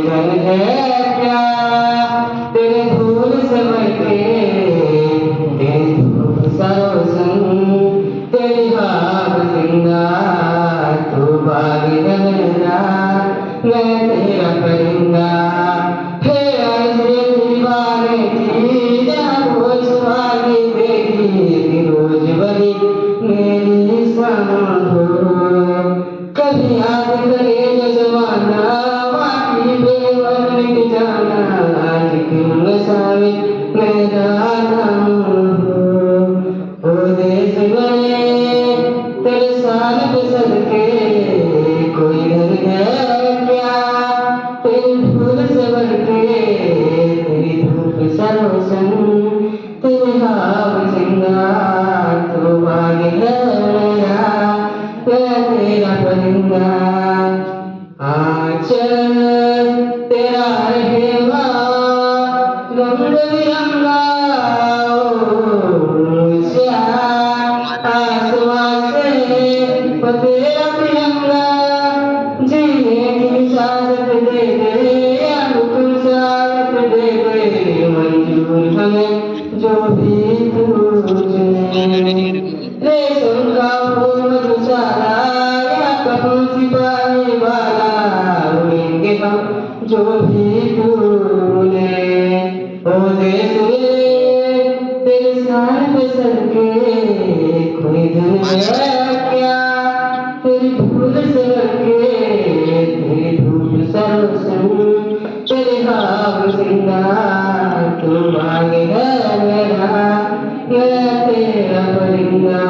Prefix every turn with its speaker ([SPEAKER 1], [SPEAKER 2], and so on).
[SPEAKER 1] धन है क्या तेरे धूल से बहके, तेरी धूल सरोसन, तेरी हाथ जिंदा, तू बागी गगनदा, मैं तेरा परिंदा। हे आज़े दीवाने की जहाँ रोज सुहानी देखी, रोज बनी मेरी सामो। कभी याद करे जो जमाना बाकी बेवर मिट जाना, आज क्यों न सावे मेरा नाम हो। ओ देश बने तेरे साल पे सदके, कोई घर है क्या तेरी धूल से बढ़के, तेरी धूप सरोसन, तेरे हाव जिंदा, तो बागी है मेरा, मैं तेरा परिंदा। आंचल तेरा रहेगा रंग बिरंगा, आसमां से वो तेरा तिरंगा, जीने की इजाजत दे दे या हुक्म साथ दे दे, मंजूर हमें जो भी तू चुने। रेशम का फूल मधुशाला या कपूर सिपाही वाला, उड़ेंगे हम जो भी तू बोले। ओ देश रे तेरे सार पे सदके, कोई धन है क्या तेरी धूल से बढ़के, तेरी धूल सरोसन, तेरे हाव जिंदा, तू मांगे है मेरा, मैं तेरा परिंदा।